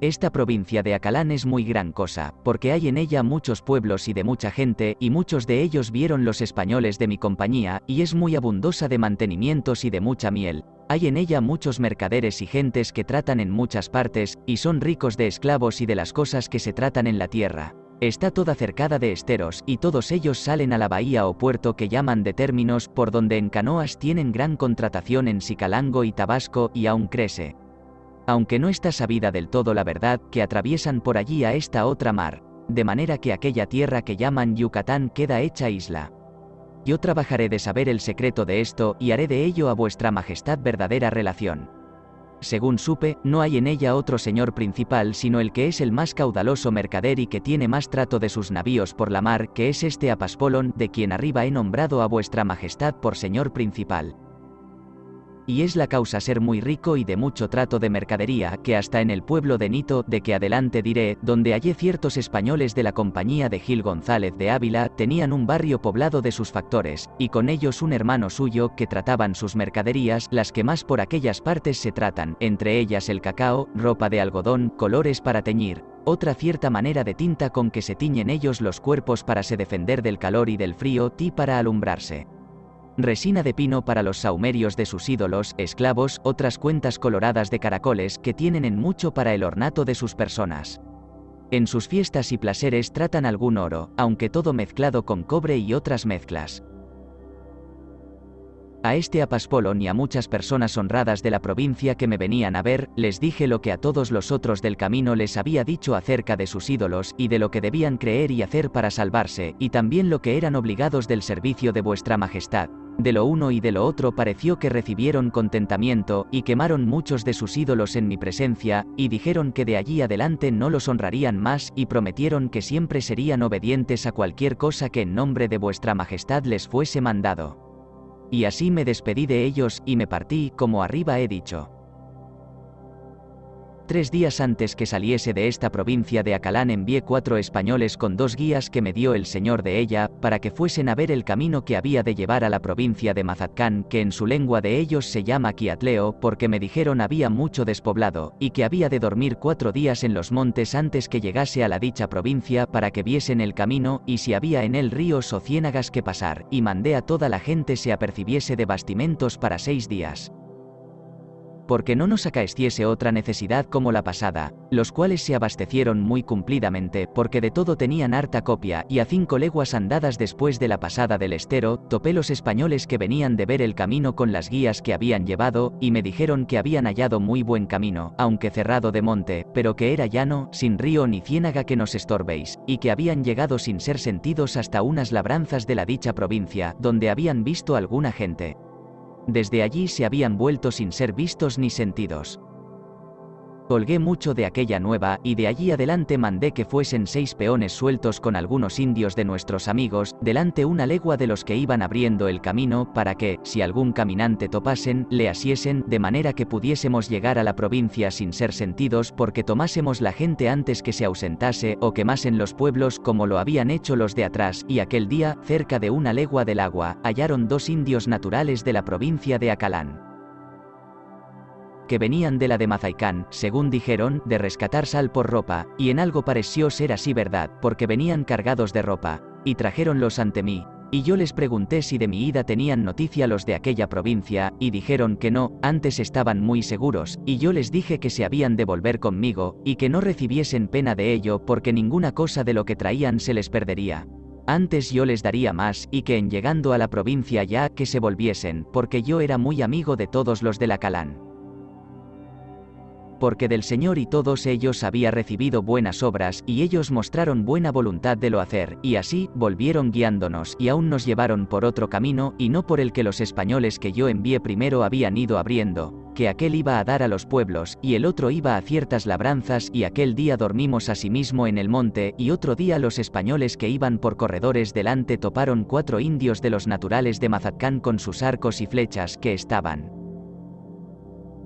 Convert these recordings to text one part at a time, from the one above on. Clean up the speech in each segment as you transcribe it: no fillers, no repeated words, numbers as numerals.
Esta provincia de Acalán es muy gran cosa, porque hay en ella muchos pueblos y de mucha gente, y muchos de ellos vieron los españoles de mi compañía, y es muy abundosa de mantenimientos y de mucha miel. Hay en ella muchos mercaderes y gentes que tratan en muchas partes, y son ricos de esclavos y de las cosas que se tratan en la tierra. Está toda cercada de esteros, y todos ellos salen a la bahía o puerto que llaman de términos, por donde en canoas tienen gran contratación en Sicalango y Tabasco, y aún crece. Aunque no está sabida del todo la verdad, que atraviesan por allí a esta otra mar, de manera que aquella tierra que llaman Yucatán queda hecha isla. Yo trabajaré de saber el secreto de esto, y haré de ello a vuestra majestad verdadera relación. Según supe, no hay en ella otro señor principal sino el que es el más caudaloso mercader y que tiene más trato de sus navíos por la mar, que es este Apaspolón, de quien arriba he nombrado a vuestra majestad por señor principal. Y es la causa ser muy rico y de mucho trato de mercadería, que hasta en el pueblo de Nito, de que adelante diré, donde hallé ciertos españoles de la compañía de Gil González de Ávila, tenían un barrio poblado de sus factores, y con ellos un hermano suyo, que trataban sus mercaderías, las que más por aquellas partes se tratan, entre ellas el cacao, ropa de algodón, colores para teñir, otra cierta manera de tinta con que se tiñen ellos los cuerpos para se defender del calor y del frío, y para alumbrarse. Resina de pino para los sahumerios de sus ídolos, esclavos, otras cuentas coloradas de caracoles que tienen en mucho para el ornato de sus personas. En sus fiestas y placeres tratan algún oro, aunque todo mezclado con cobre y otras mezclas. A este Apaspolón y a muchas personas honradas de la provincia que me venían a ver, les dije lo que a todos los otros del camino les había dicho acerca de sus ídolos y de lo que debían creer y hacer para salvarse, y también lo que eran obligados del servicio de vuestra majestad. De lo uno y de lo otro pareció que recibieron contentamiento, y quemaron muchos de sus ídolos en mi presencia, y dijeron que de allí adelante no los honrarían más, y prometieron que siempre serían obedientes a cualquier cosa que en nombre de vuestra majestad les fuese mandado. Y así me despedí de ellos, y me partí, como arriba he dicho. 3 días antes que saliese de esta provincia de Acalán envié 4 españoles con 2 guías que me dio el señor de ella, para que fuesen a ver el camino que había de llevar a la provincia de Mazatlán, que en su lengua de ellos se llama Quiatleo, porque me dijeron había mucho despoblado, y que había de dormir 4 días en los montes antes que llegase a la dicha provincia para que viesen el camino, y si había en él ríos o ciénagas que pasar, y mandé a toda la gente se apercibiese de bastimentos para 6 días. Porque no nos acaeciese otra necesidad como la pasada, los cuales se abastecieron muy cumplidamente, porque de todo tenían harta copia, y a 5 leguas andadas después de la pasada del estero, topé los españoles que venían de ver el camino con las guías que habían llevado, y me dijeron que habían hallado muy buen camino, aunque cerrado de monte, pero que era llano, sin río ni ciénaga que nos estorbéis, y que habían llegado sin ser sentidos hasta unas labranzas de la dicha provincia, donde habían visto alguna gente. Desde allí se habían vuelto sin ser vistos ni sentidos. Colgué mucho de aquella nueva, y de allí adelante mandé que fuesen 6 peones sueltos con algunos indios de nuestros amigos, delante 1 legua de los que iban abriendo el camino, para que, si algún caminante topasen, le asiesen, de manera que pudiésemos llegar a la provincia sin ser sentidos, porque tomásemos la gente antes que se ausentase, o quemasen los pueblos como lo habían hecho los de atrás, y aquel día, cerca de 1 legua del agua, hallaron 2 indios naturales de la provincia de Acalán, que venían de la de Mazaicán, según dijeron, de rescatar sal por ropa, y en algo pareció ser así verdad, porque venían cargados de ropa, y trajéronlos ante mí, y yo les pregunté si de mi ida tenían noticia los de aquella provincia, y dijeron que no, antes estaban muy seguros, y yo les dije que se habían de volver conmigo, y que no recibiesen pena de ello, porque ninguna cosa de lo que traían se les perdería. Antes yo les daría más, y que en llegando a la provincia ya que se volviesen, porque yo era muy amigo de todos los de Acalán. Porque del Señor y todos ellos había recibido buenas obras, y ellos mostraron buena voluntad de lo hacer, y así, volvieron guiándonos, y aún nos llevaron por otro camino, y no por el que los españoles que yo envié primero habían ido abriendo, que aquel iba a dar a los pueblos, y el otro iba a ciertas labranzas, y aquel día dormimos asimismo en el monte, y otro día los españoles que iban por corredores delante toparon 4 indios de los naturales de Mazatlán con sus arcos y flechas que estaban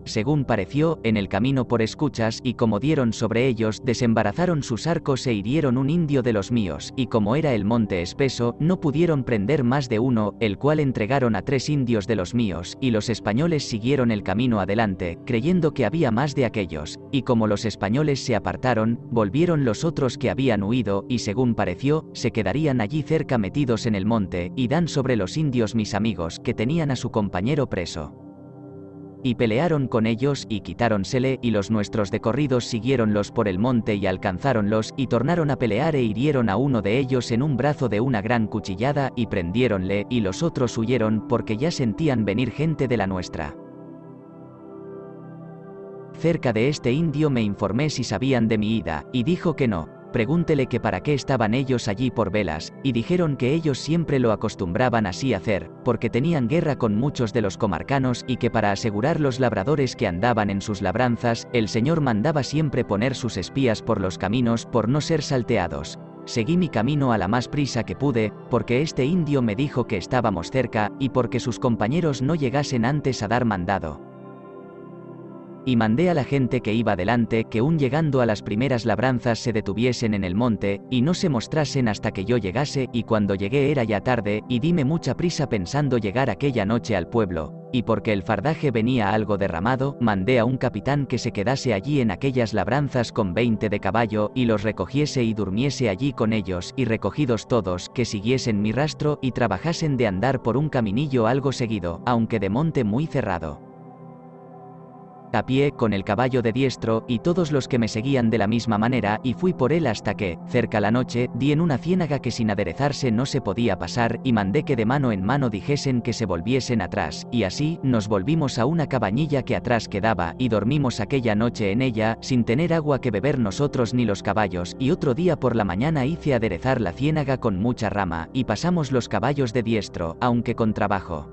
según pareció, en el camino por escuchas, y como dieron sobre ellos, desembarazaron sus arcos e hirieron un indio de los míos, y como era el monte espeso, no pudieron prender más de uno, el cual entregaron a 3 indios de los míos, y los españoles siguieron el camino adelante, creyendo que había más de aquellos, y como los españoles se apartaron, volvieron los otros que habían huido, y según pareció, se quedarían allí cerca metidos en el monte, y dan sobre los indios mis amigos, que tenían a su compañero preso. Y pelearon con ellos, y quitáronsele, y los nuestros de corridos siguiéronlos por el monte y alcanzáronlos, y tornaron a pelear e hirieron a uno de ellos en un brazo de una gran cuchillada, y prendiéronle, y los otros huyeron, porque ya sentían venir gente de la nuestra. Cerca de este indio me informé si sabían de mi ida, y dijo que no. Pregúntele que para qué estaban ellos allí por velas, y dijeron que ellos siempre lo acostumbraban así hacer, porque tenían guerra con muchos de los comarcanos y que para asegurar los labradores que andaban en sus labranzas, el señor mandaba siempre poner sus espías por los caminos por no ser salteados. Seguí mi camino a la más prisa que pude, porque este indio me dijo que estábamos cerca, y porque sus compañeros no llegasen antes a dar mandado. Y mandé a la gente que iba delante que llegando a las primeras labranzas se detuviesen en el monte, y no se mostrasen hasta que yo llegase, y cuando llegué era ya tarde, y dime mucha prisa pensando llegar aquella noche al pueblo, y porque el fardaje venía algo derramado, mandé a un capitán que se quedase allí en aquellas labranzas con 20 de caballo, y los recogiese y durmiese allí con ellos, y recogidos todos, que siguiesen mi rastro, y trabajasen de andar por un caminillo algo seguido, aunque de monte muy cerrado. A pie, con el caballo de diestro, y todos los que me seguían de la misma manera, y fui por él hasta que, cerca la noche, di en una ciénaga que sin aderezarse no se podía pasar, y mandé que de mano en mano dijesen que se volviesen atrás, y así, nos volvimos a una cabañilla que atrás quedaba, y dormimos aquella noche en ella, sin tener agua que beber nosotros ni los caballos, y otro día por la mañana hice aderezar la ciénaga con mucha rama, y pasamos los caballos de diestro, aunque con trabajo.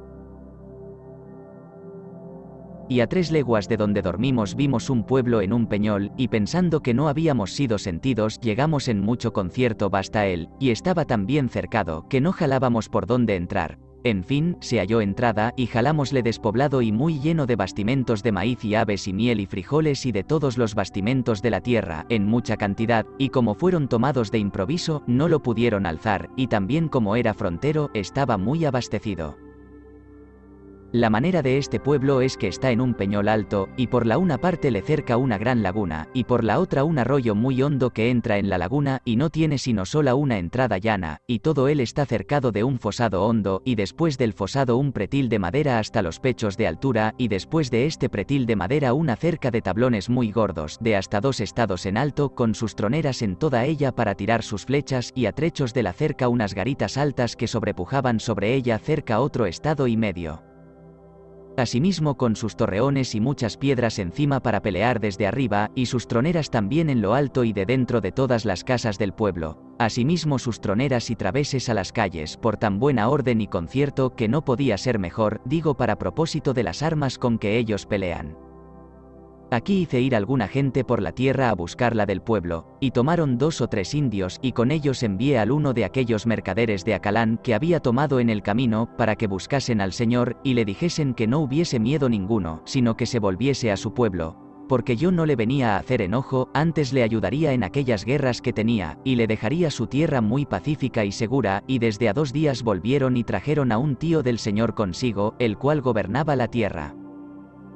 Y a 3 leguas de donde dormimos vimos un pueblo en un peñol, y pensando que no habíamos sido sentidos llegamos en mucho concierto hasta él, y estaba tan bien cercado que no jalábamos por dónde entrar. En fin, se halló entrada, y jalámosle despoblado y muy lleno de bastimentos de maíz y aves y miel y frijoles y de todos los bastimentos de la tierra, en mucha cantidad, y como fueron tomados de improviso, no lo pudieron alzar, y también como era frontero, estaba muy abastecido. La manera de este pueblo es que está en un peñol alto, y por la una parte le cerca una gran laguna, y por la otra un arroyo muy hondo que entra en la laguna, y no tiene sino sola una entrada llana, y todo él está cercado de un fosado hondo, y después del fosado un pretil de madera hasta los pechos de altura, y después de este pretil de madera una cerca de tablones muy gordos, de hasta 2 estados en alto, con sus troneras en toda ella para tirar sus flechas, y a trechos de la cerca unas garitas altas que sobrepujaban sobre ella cerca otro estado y medio. Asimismo con sus torreones y muchas piedras encima para pelear desde arriba, y sus troneras también en lo alto y de dentro de todas las casas del pueblo, asimismo sus troneras y traveses a las calles, por tan buena orden y concierto que no podía ser mejor, digo para propósito de las armas con que ellos pelean. Aquí hice ir alguna gente por la tierra a buscarla del pueblo, y tomaron 2 o 3 indios, y con ellos envié al uno de aquellos mercaderes de Acalán que había tomado en el camino, para que buscasen al Señor, y le dijesen que no hubiese miedo ninguno, sino que se volviese a su pueblo, porque yo no le venía a hacer enojo, antes le ayudaría en aquellas guerras que tenía, y le dejaría su tierra muy pacífica y segura, y desde a 2 días volvieron y trajeron a un tío del Señor consigo, el cual gobernaba la tierra.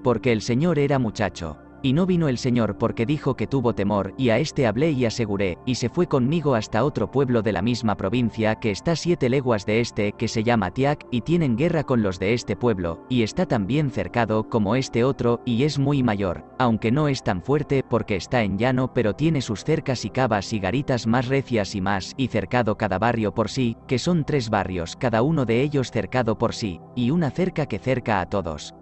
Porque el Señor era muchacho. Y no vino el Señor porque dijo que tuvo temor, y a este hablé y aseguré, y se fue conmigo hasta otro pueblo de la misma provincia que está 7 leguas de este, que se llama Tiac, y tienen guerra con los de este pueblo, y está tan bien cercado como este otro, y es muy mayor, aunque no es tan fuerte porque está en llano, pero tiene sus cercas y cavas y garitas más recias y cercado cada barrio por sí, que son 3 barrios cada uno de ellos cercado por sí, y una cerca que cerca a todos.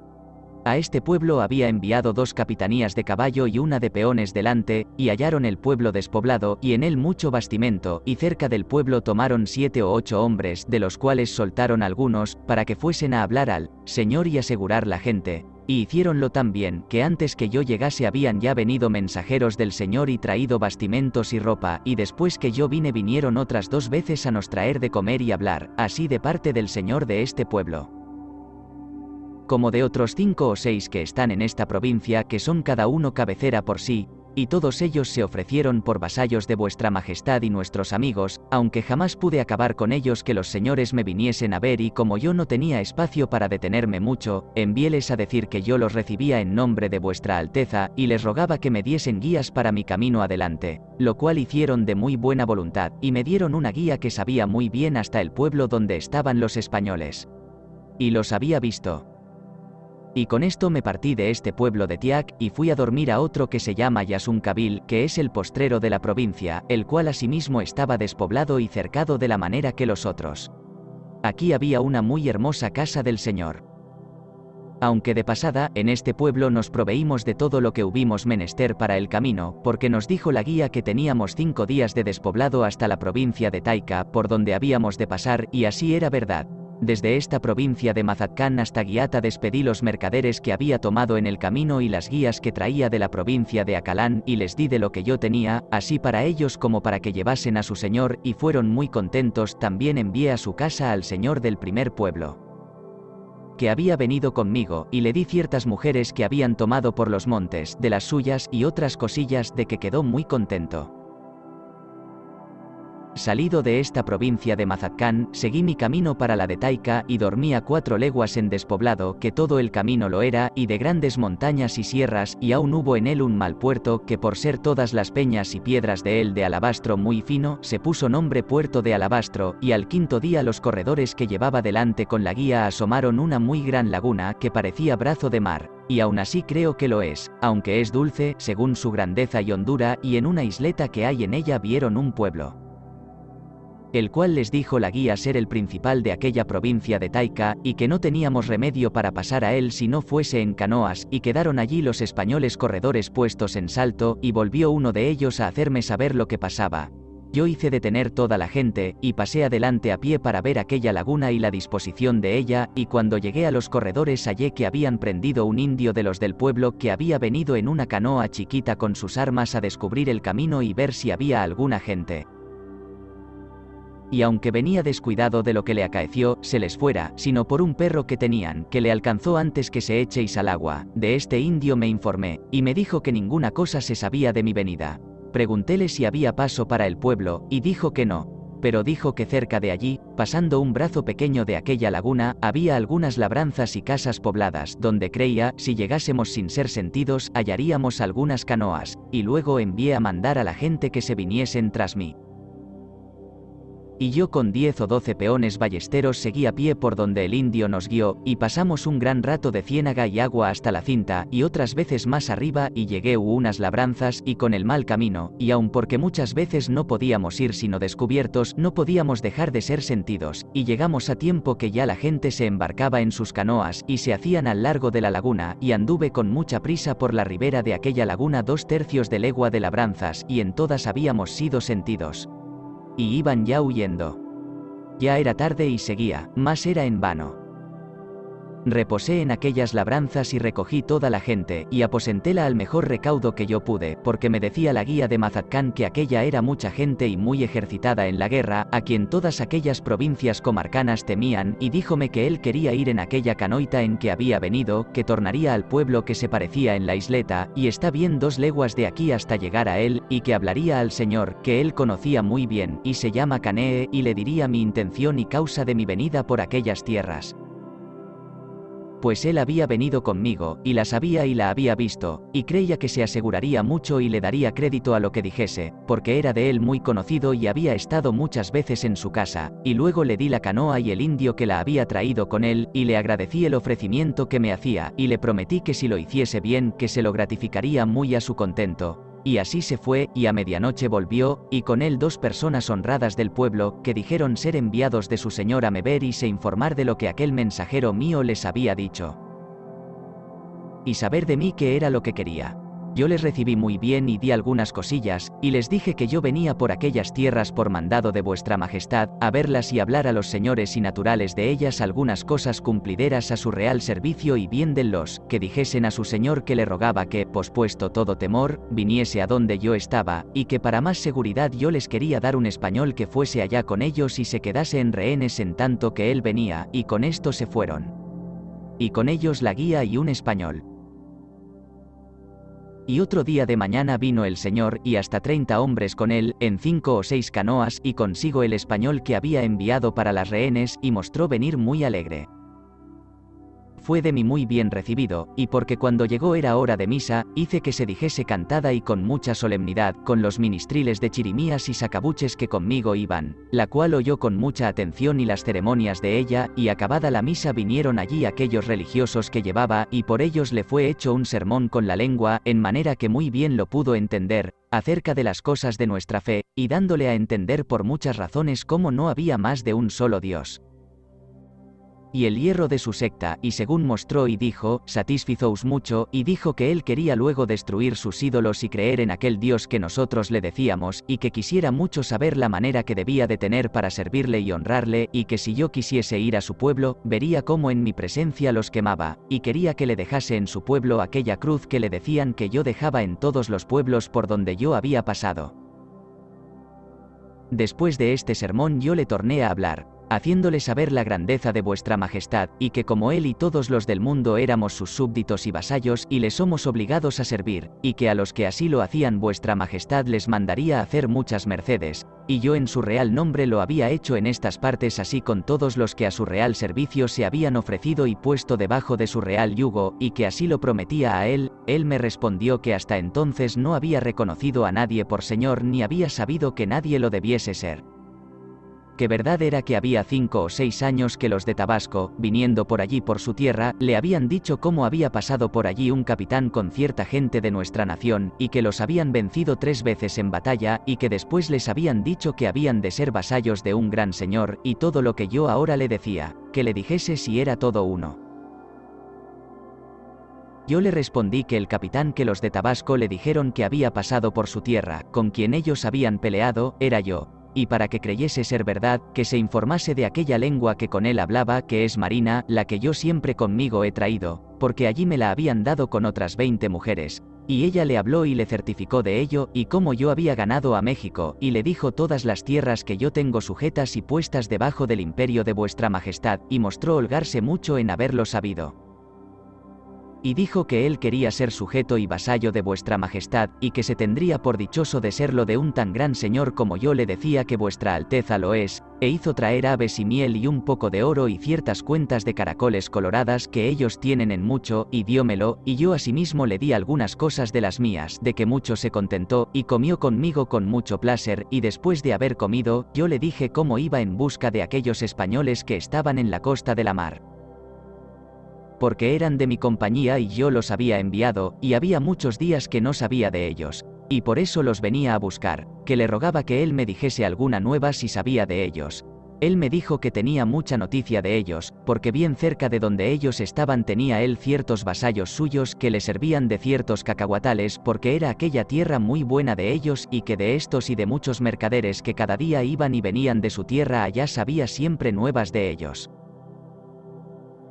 A este pueblo había enviado 2 capitanías de caballo y una de peones delante, y hallaron el pueblo despoblado, y en él mucho bastimento, y cerca del pueblo tomaron 7 o 8 hombres, de los cuales soltaron algunos, para que fuesen a hablar al Señor y asegurar la gente, y hiciéronlo tan bien, que antes que yo llegase habían ya venido mensajeros del Señor y traído bastimentos y ropa, y después que yo vine vinieron otras 2 veces a nos traer de comer y hablar, así de parte del Señor de este pueblo. como de otros 5 o 6 que están en esta provincia, que son cada uno cabecera por sí, y todos ellos se ofrecieron por vasallos de vuestra majestad y nuestros amigos, aunque jamás pude acabar con ellos que los señores me viniesen a ver, y como yo no tenía espacio para detenerme mucho, enviéles a decir que yo los recibía en nombre de vuestra alteza, y les rogaba que me diesen guías para mi camino adelante, lo cual hicieron de muy buena voluntad, y me dieron una guía que sabía muy bien hasta el pueblo donde estaban los españoles. Y los había visto. Y con esto me partí de este pueblo de Tiac, y fui a dormir a otro que se llama Yasuncabil, que es el postrero de la provincia, el cual asimismo estaba despoblado y cercado de la manera que los otros. Aquí había una muy hermosa casa del Señor. Aunque de pasada, en este pueblo nos proveímos de todo lo que hubimos menester para el camino, porque nos dijo la guía que teníamos 5 días de despoblado hasta la provincia de Taica, por donde habíamos de pasar, y así era verdad. Desde esta provincia de Mazatlán hasta Guiata despedí los mercaderes que había tomado en el camino y las guías que traía de la provincia de Acalán, y les di de lo que yo tenía, así para ellos como para que llevasen a su señor, y fueron muy contentos. También envié a su casa al señor del primer pueblo, que había venido conmigo, y le di ciertas mujeres que habían tomado por los montes, de las suyas, y otras cosillas, de que quedó muy contento. Salido de esta provincia de Mazatlán, seguí mi camino para la de Taica, y dormí a 4 leguas en despoblado, que todo el camino lo era, y de grandes montañas y sierras, y aún hubo en él un mal puerto, que por ser todas las peñas y piedras de él de alabastro muy fino, se puso nombre Puerto de Alabastro, y al 5.º día los corredores que llevaba delante con la guía asomaron una muy gran laguna, que parecía brazo de mar, y aún así creo que lo es, aunque es dulce, según su grandeza y hondura, y en una isleta que hay en ella vieron un pueblo, el cual les dijo la guía ser el principal de aquella provincia de Taica, y que no teníamos remedio para pasar a él si no fuese en canoas, y quedaron allí los españoles corredores puestos en salto, y volvió uno de ellos a hacerme saber lo que pasaba. Yo hice detener toda la gente, y pasé adelante a pie para ver aquella laguna y la disposición de ella, y cuando llegué a los corredores hallé que habían prendido un indio de los del pueblo que había venido en una canoa chiquita con sus armas a descubrir el camino y ver si había alguna gente. Y aunque venía descuidado de lo que le acaeció, se les fuera, sino por un perro que tenían, que le alcanzó antes que se echeis al agua. De este indio me informé, y me dijo que ninguna cosa se sabía de mi venida. Preguntéle si había paso para el pueblo, y dijo que no. Pero dijo que cerca de allí, pasando un brazo pequeño de aquella laguna, había algunas labranzas y casas pobladas, donde creía, si llegásemos sin ser sentidos, hallaríamos algunas canoas, y luego envié a mandar a la gente que se viniesen tras mí. Y yo con 10 o 12 peones ballesteros seguí a pie por donde el indio nos guió, y pasamos un gran rato de ciénaga y agua hasta la cinta, y otras veces más arriba, y llegué unas labranzas, y con el mal camino, y aun porque muchas veces no podíamos ir sino descubiertos, no podíamos dejar de ser sentidos, y llegamos a tiempo que ya la gente se embarcaba en sus canoas, y se hacían al largo de la laguna, y anduve con mucha prisa por la ribera de aquella laguna 2/3 de legua de labranzas, y en todas habíamos sido sentidos. Y iban ya huyendo. Ya era tarde y seguía, mas era en vano. Reposé en aquellas labranzas y recogí toda la gente, y aposentéla al mejor recaudo que yo pude, porque me decía la guía de Mazatlán que aquella era mucha gente y muy ejercitada en la guerra, a quien todas aquellas provincias comarcanas temían, y díjome que él quería ir en aquella canoita en que había venido, que tornaría al pueblo que se parecía en la isleta, y está bien 2 leguas de aquí hasta llegar a él, y que hablaría al señor, que él conocía muy bien, y se llama Canee, y le diría mi intención y causa de mi venida por aquellas tierras. Pues él había venido conmigo, y la sabía y la había visto, y creía que se aseguraría mucho y le daría crédito a lo que dijese, porque era de él muy conocido y había estado muchas veces en su casa, y luego le di la canoa y el indio que la había traído con él, y le agradecí el ofrecimiento que me hacía, y le prometí que si lo hiciese bien, que se lo gratificaría muy a su contento. Y así se fue, y a medianoche volvió, y con él 2 personas honradas del pueblo, que dijeron ser enviados de su señor a me ver y se informar de lo que aquel mensajero mío les había dicho, y saber de mí qué era lo que quería. Yo les recibí muy bien y di algunas cosillas, y les dije que yo venía por aquellas tierras por mandado de vuestra majestad, a verlas y hablar a los señores y naturales de ellas algunas cosas cumplideras a su real servicio y bien de los, que dijesen a su señor que le rogaba que, pospuesto todo temor, viniese a donde yo estaba, y que para más seguridad yo les quería dar un español que fuese allá con ellos y se quedase en rehenes en tanto que él venía, y con esto se fueron. y con ellos la guía y un español. Y otro día de mañana vino el señor, y hasta 30 hombres con él, en 5 o 6 canoas, y consigo el español que había enviado para las rehenes, y mostró venir muy alegre. Fue de mí muy bien recibido, y porque cuando llegó era hora de misa, hice que se dijese cantada y con mucha solemnidad, con los ministriles de chirimías y sacabuches que conmigo iban, la cual oyó con mucha atención y las ceremonias de ella, y acabada la misa vinieron allí aquellos religiosos que llevaba, y por ellos le fue hecho un sermón con la lengua, en manera que muy bien lo pudo entender, acerca de las cosas de nuestra fe, y dándole a entender por muchas razones cómo no había más de un solo Dios. Y el hierro de su secta, y según mostró y dijo, satisfizous mucho, y dijo que él quería luego destruir sus ídolos y creer en aquel Dios que nosotros le decíamos, y que quisiera mucho saber la manera que debía de tener para servirle y honrarle, y que si yo quisiese ir a su pueblo, vería cómo en mi presencia los quemaba, y quería que le dejase en su pueblo aquella cruz que le decían que yo dejaba en todos los pueblos por donde yo había pasado. Después de este sermón yo le torné a hablar, haciéndole saber la grandeza de vuestra majestad, y que como él y todos los del mundo éramos sus súbditos y vasallos, y le somos obligados a servir, y que a los que así lo hacían vuestra majestad les mandaría hacer muchas mercedes, y yo en su real nombre lo había hecho en estas partes así con todos los que a su real servicio se habían ofrecido y puesto debajo de su real yugo, y que así lo prometía a él me respondió que hasta entonces no había reconocido a nadie por señor ni había sabido que nadie lo debiese ser. Que verdad era que había 5 o 6 años que los de Tabasco, viniendo por allí por su tierra, le habían dicho cómo había pasado por allí un capitán con cierta gente de nuestra nación, y que los habían vencido 3 veces en batalla, y que después les habían dicho que habían de ser vasallos de un gran señor, y todo lo que yo ahora le decía, que le dijese si era todo uno. Yo le respondí que el capitán que los de Tabasco le dijeron que había pasado por su tierra, con quien ellos habían peleado, era yo, y para que creyese ser verdad, que se informase de aquella lengua que con él hablaba, que es marina, la que yo siempre conmigo he traído, porque allí me la habían dado con otras 20 mujeres, y ella le habló y le certificó de ello, y cómo yo había ganado a México, y le dijo todas las tierras que yo tengo sujetas y puestas debajo del imperio de vuestra majestad, y mostró holgarse mucho en haberlo sabido. Y dijo que él quería ser sujeto y vasallo de vuestra majestad, y que se tendría por dichoso de serlo de un tan gran señor como yo le decía que vuestra alteza lo es, e hizo traer aves y miel y un poco de oro y ciertas cuentas de caracoles coloradas que ellos tienen en mucho, y diómelo, y yo asimismo le di algunas cosas de las mías, de que mucho se contentó, y comió conmigo con mucho placer, y después de haber comido, yo le dije cómo iba en busca de aquellos españoles que estaban en la costa de la mar. Porque eran de mi compañía y yo los había enviado, y había muchos días que no sabía de ellos, y por eso los venía a buscar, que le rogaba que él me dijese alguna nueva si sabía de ellos. Él me dijo que tenía mucha noticia de ellos, porque bien cerca de donde ellos estaban tenía él ciertos vasallos suyos que le servían de ciertos cacahuatales, porque era aquella tierra muy buena de ellos, y que de estos y de muchos mercaderes que cada día iban y venían de su tierra allá sabía siempre nuevas de ellos.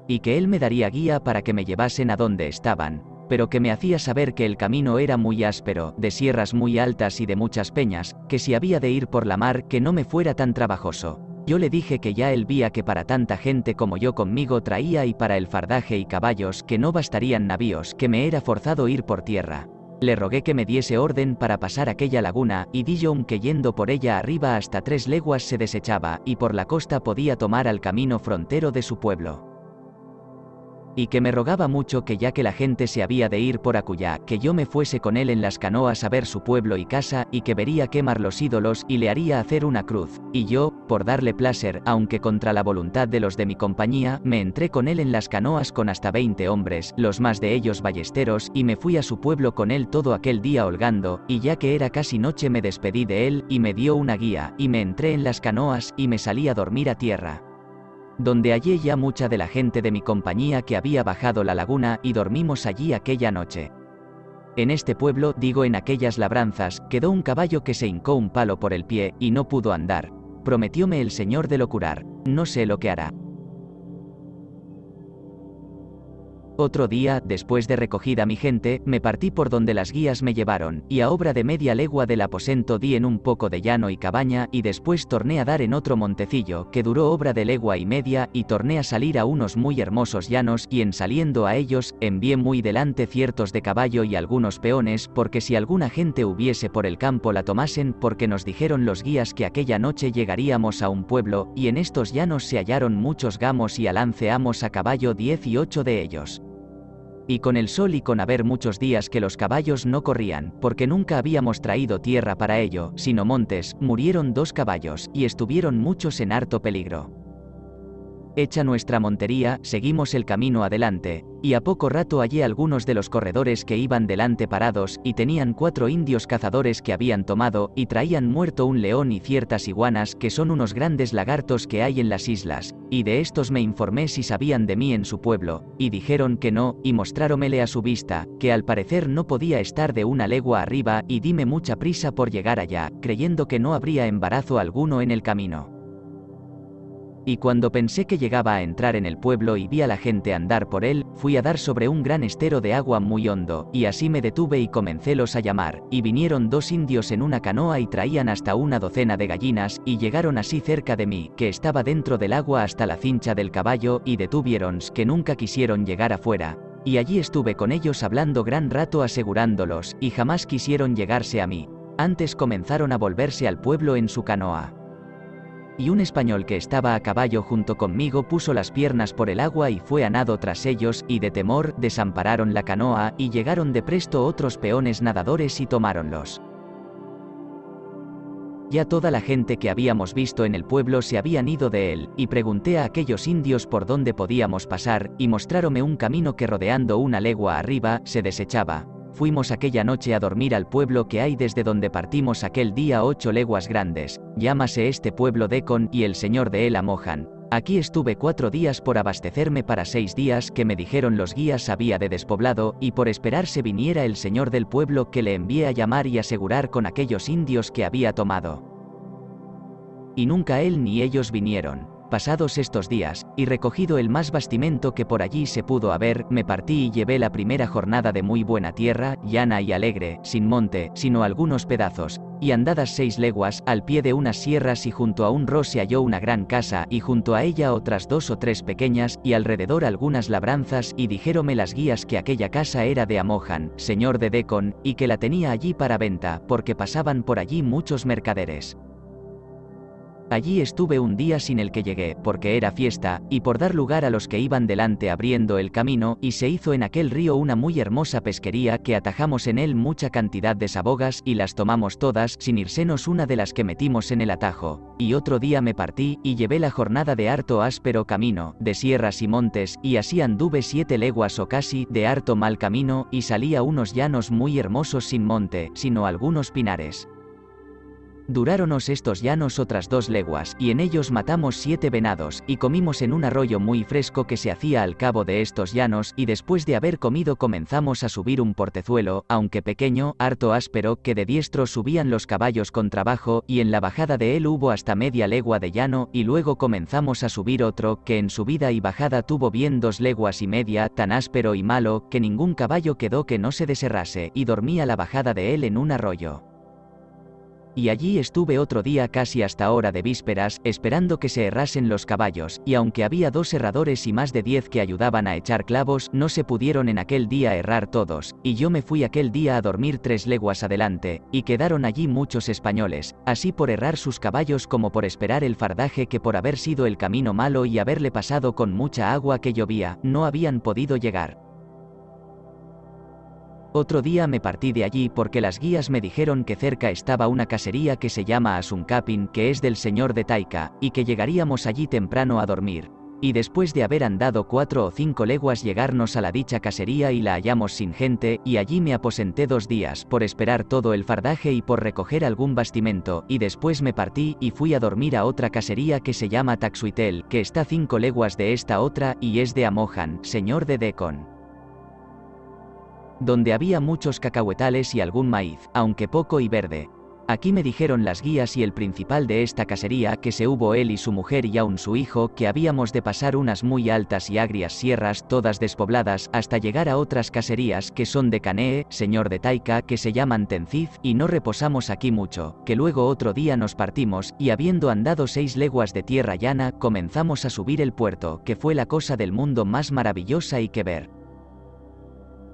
Y que él me daría guía para que me llevasen a donde estaban, pero que me hacía saber que el camino era muy áspero, de sierras muy altas y de muchas peñas, que si había de ir por la mar que no me fuera tan trabajoso. Yo le dije que ya él vía que para tanta gente como yo conmigo traía y para el fardaje y caballos que no bastarían navíos, que me era forzado ir por tierra. Le rogué que me diese orden para pasar aquella laguna, y di yo que yendo por ella arriba hasta 3 leguas se desechaba, y por la costa podía tomar al camino frontero de su pueblo. Y que me rogaba mucho que ya que la gente se había de ir por acullá, que yo me fuese con él en las canoas a ver su pueblo y casa, y que vería quemar los ídolos y le haría hacer una cruz, y yo, por darle placer, aunque contra la voluntad de los de mi compañía, me entré con él en las canoas con hasta 20 hombres, los más de ellos ballesteros, y me fui a su pueblo con él todo aquel día holgando, y ya que era casi noche me despedí de él, y me dio una guía, y me entré en las canoas, y me salí a dormir a tierra, donde hallé ya mucha de la gente de mi compañía que había bajado la laguna, y dormimos allí aquella noche. En este pueblo, digo en aquellas labranzas, quedó un caballo que se hincó un palo por el pie, y no pudo andar. Prometióme el señor de lo curar, no sé lo que hará. Otro día, después de recogida mi gente, me partí por donde las guías me llevaron, y a obra de media legua del aposento di en un poco de llano y cabaña, y después torné a dar en otro montecillo, que duró obra de legua y media, y torné a salir a unos muy hermosos llanos, y en saliendo a ellos, envié muy delante ciertos de caballo y algunos peones, porque si alguna gente hubiese por el campo la tomasen, porque nos dijeron los guías que aquella noche llegaríamos a un pueblo, y en estos llanos se hallaron muchos gamos y alanceamos a caballo 18 de ellos. Y con el sol y con haber muchos días que los caballos no corrían, porque nunca habíamos traído tierra para ello, sino montes, murieron 2 caballos, y estuvieron muchos en harto peligro. Hecha nuestra montería, seguimos el camino adelante, y a poco rato hallé algunos de los corredores que iban delante parados, y tenían 4 indios cazadores que habían tomado, y traían muerto un león y ciertas iguanas, que son unos grandes lagartos que hay en las islas, y de estos me informé si sabían de mí en su pueblo, y dijeron que no, y mostráronmele a su vista, que al parecer no podía estar de 1 legua arriba, y dime mucha prisa por llegar allá, creyendo que no habría embarazo alguno en el camino. Y cuando pensé que llegaba a entrar en el pueblo y vi a la gente andar por él, fui a dar sobre un gran estero de agua muy hondo, y así me detuve y comencélos a llamar, y vinieron 2 indios en una canoa y traían hasta 1 docena de gallinas, y llegaron así cerca de mí, que estaba dentro del agua hasta la cincha del caballo, y detuviéronse que nunca quisieron llegar afuera. Y allí estuve con ellos hablando gran rato asegurándolos, y jamás quisieron llegarse a mí. Antes comenzaron a volverse al pueblo en su canoa. Y un español que estaba a caballo junto conmigo puso las piernas por el agua y fue a nado tras ellos, y de temor, desampararon la canoa, y llegaron de presto otros peones nadadores y tomáronlos. Ya toda la gente que habíamos visto en el pueblo se habían ido de él, y pregunté a aquellos indios por dónde podíamos pasar, y mostráronme un camino que rodeando 1 legua arriba, se desechaba. Fuimos aquella noche a dormir al pueblo que hay desde donde partimos aquel día 8 leguas grandes, llámase este pueblo Decon, y el señor de él Amohan. Aquí estuve 4 días por abastecerme para 6 días que me dijeron los guías había de despoblado, y por esperarse viniera el señor del pueblo que le envié a llamar y asegurar con aquellos indios que había tomado. Y nunca él ni ellos vinieron. Pasados estos días, y recogido el más bastimento que por allí se pudo haber, me partí y llevé la primera jornada de muy buena tierra, llana y alegre, sin monte, sino algunos pedazos, y andadas 6 leguas, al pie de unas sierras y junto a un ro se halló una gran casa, y junto a ella otras 2 o 3 pequeñas, y alrededor algunas labranzas, y dijéronme las guías que aquella casa era de Amohan, señor de Decon, y que la tenía allí para venta, porque pasaban por allí muchos mercaderes. Allí estuve un día sin el que llegué, porque era fiesta, y por dar lugar a los que iban delante abriendo el camino, y se hizo en aquel río una muy hermosa pesquería que atajamos en él mucha cantidad de sabogas, y las tomamos todas, sin irsenos una de las que metimos en el atajo. Y otro día me partí, y llevé la jornada de harto áspero camino, de sierras y montes, y así anduve 7 leguas o casi, de harto mal camino, y salí a unos llanos muy hermosos sin monte, sino algunos pinares. Duráronos estos llanos otras 2 leguas, y en ellos matamos 7 venados, y comimos en un arroyo muy fresco que se hacía al cabo de estos llanos, y después de haber comido comenzamos a subir un portezuelo, aunque pequeño, harto áspero, que de diestro subían los caballos con trabajo, y en la bajada de él hubo hasta media legua de llano, y luego comenzamos a subir otro, que en subida y bajada tuvo bien 2 leguas y media, tan áspero y malo, que ningún caballo quedó que no se desherrase, y dormía la bajada de él en un arroyo. Y allí estuve otro día casi hasta hora de vísperas, esperando que se herrasen los caballos, y aunque había 2 herradores y más de 10 que ayudaban a echar clavos, no se pudieron en aquel día herrar todos, y yo me fui aquel día a dormir 3 leguas adelante, y quedaron allí muchos españoles, así por herrar sus caballos como por esperar el fardaje que por haber sido el camino malo y haberle pasado con mucha agua que llovía, no habían podido llegar. Otro día me partí de allí porque las guías me dijeron que cerca estaba una casería que se llama Asuncapin, que es del señor de Taika, y que llegaríamos allí temprano a dormir. Y después de haber andado 4 o 5 leguas llegarnos a la dicha casería y la hallamos sin gente, y allí me aposenté 2 días por esperar todo el fardaje y por recoger algún bastimento, y después me partí y fui a dormir a otra casería que se llama Taxuitel, que está 5 leguas de esta otra, y es de Amohan, señor de Decon, donde había muchos cacahuetales y algún maíz, aunque poco y verde. Aquí me dijeron las guías y el principal de esta casería que se hubo él y su mujer y aun su hijo que habíamos de pasar unas muy altas y agrias sierras todas despobladas hasta llegar a otras caserías que son de Canee, señor de Taica, que se llaman Tenziz, y no reposamos aquí mucho, que luego otro día nos partimos, y habiendo andado 6 leguas de tierra llana comenzamos a subir el puerto, que fue la cosa del mundo más maravillosa y que ver.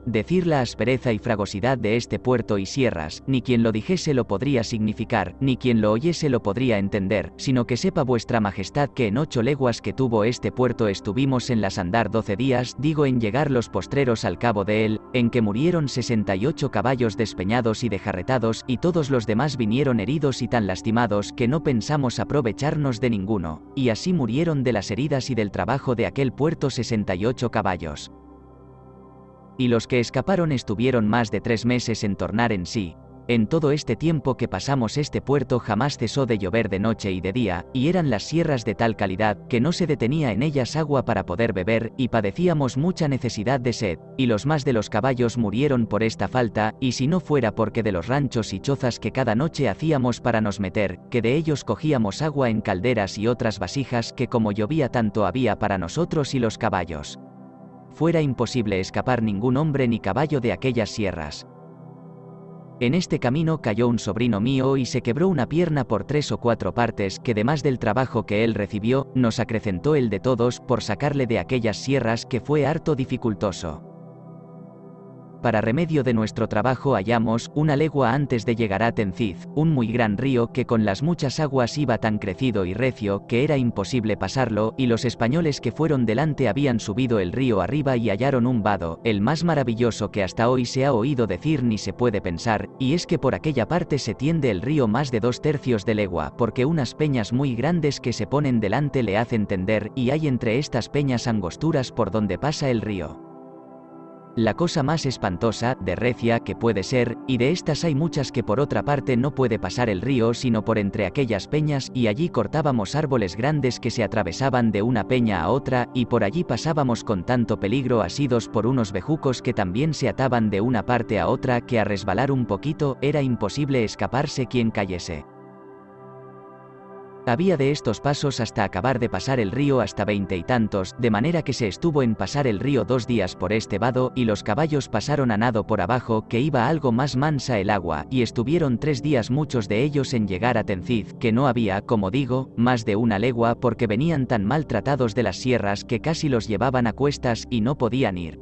Decir la aspereza y fragosidad de este puerto y sierras, ni quien lo dijese lo podría significar, ni quien lo oyese lo podría entender, sino que sepa vuestra majestad que en 8 leguas que tuvo este puerto estuvimos en las andar 12 días, digo en llegar los postreros al cabo de él, en que murieron 68 caballos despeñados y dejarretados, y todos los demás vinieron heridos y tan lastimados que no pensamos aprovecharnos de ninguno, y así murieron de las heridas y del trabajo de aquel puerto 68 caballos. Y los que escaparon estuvieron más de 3 meses en tornar en sí. En todo este tiempo que pasamos este puerto jamás cesó de llover de noche y de día, y eran las sierras de tal calidad que no se detenía en ellas agua para poder beber, y padecíamos mucha necesidad de sed, y los más de los caballos murieron por esta falta, y si no fuera porque de los ranchos y chozas que cada noche hacíamos para nos meter, que de ellos cogíamos agua en calderas y otras vasijas que como llovía tanto había para nosotros y los caballos. Fuera imposible escapar ningún hombre ni caballo de aquellas sierras. En este camino cayó un sobrino mío y se quebró una pierna por 3 o 4 partes que además del trabajo que él recibió, nos acrecentó el de todos por sacarle de aquellas sierras que fue harto dificultoso. Para remedio de nuestro trabajo hallamos, 1 legua antes de llegar a Tenziz, un muy gran río que con las muchas aguas iba tan crecido y recio que era imposible pasarlo, y los españoles que fueron delante habían subido el río arriba y hallaron un vado, el más maravilloso que hasta hoy se ha oído decir ni se puede pensar, y es que por aquella parte se tiende el río más de 2/3 de legua, porque unas peñas muy grandes que se ponen delante le hacen tender, y hay entre estas peñas angosturas por donde pasa el río. La cosa más espantosa, de recia que puede ser, y de estas hay muchas que por otra parte no puede pasar el río sino por entre aquellas peñas, y allí cortábamos árboles grandes que se atravesaban de una peña a otra, y por allí pasábamos con tanto peligro asidos por unos bejucos que también se ataban de una parte a otra que a resbalar un poquito era imposible escaparse quien cayese. Había de estos pasos hasta acabar de pasar el río hasta 20 y tantos, de manera que se estuvo en pasar el río 2 días por este vado, y los caballos pasaron a nado por abajo, que iba algo más mansa el agua, y estuvieron 3 días muchos de ellos en llegar a Tenziz, que no había, como digo, más de 1 legua porque venían tan maltratados de las sierras que casi los llevaban a cuestas y no podían ir.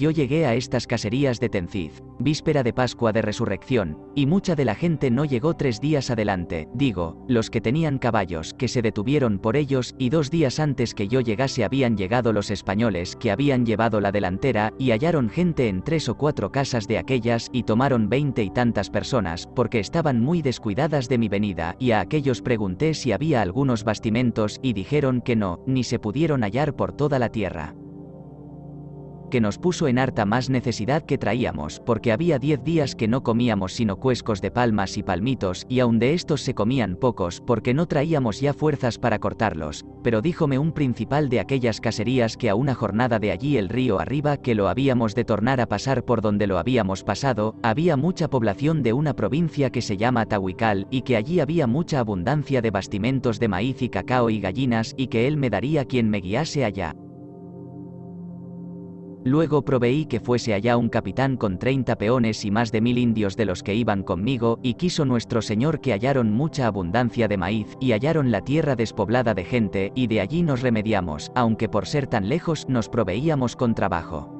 Yo llegué a estas caserías de Tenziz, víspera de Pascua de Resurrección, y mucha de la gente no llegó 3 días adelante, digo, los que tenían caballos, que se detuvieron por ellos, y 2 días antes que yo llegase habían llegado los españoles que habían llevado la delantera, y hallaron gente en 3 o 4 casas de aquellas, y tomaron 20 y tantas personas, porque estaban muy descuidadas de mi venida, y a aquellos pregunté si había algunos bastimentos, y dijeron que no, ni se pudieron hallar por toda la tierra. Que nos puso en harta más necesidad que traíamos, porque había 10 días que no comíamos sino cuescos de palmas y palmitos, y aun de estos se comían pocos, porque no traíamos ya fuerzas para cortarlos, pero díjome un principal de aquellas caserías que a una jornada de allí el río arriba que lo habíamos de tornar a pasar por donde lo habíamos pasado, había mucha población de una provincia que se llama Tahuical, y que allí había mucha abundancia de bastimentos de maíz y cacao y gallinas, y que él me daría quien me guiase allá. Luego proveí que fuese allá un capitán con 30 peones y más de 1000 indios de los que iban conmigo, y quiso nuestro señor que hallaron mucha abundancia de maíz, y hallaron la tierra despoblada de gente, y de allí nos remediamos, aunque por ser tan lejos nos proveíamos con trabajo.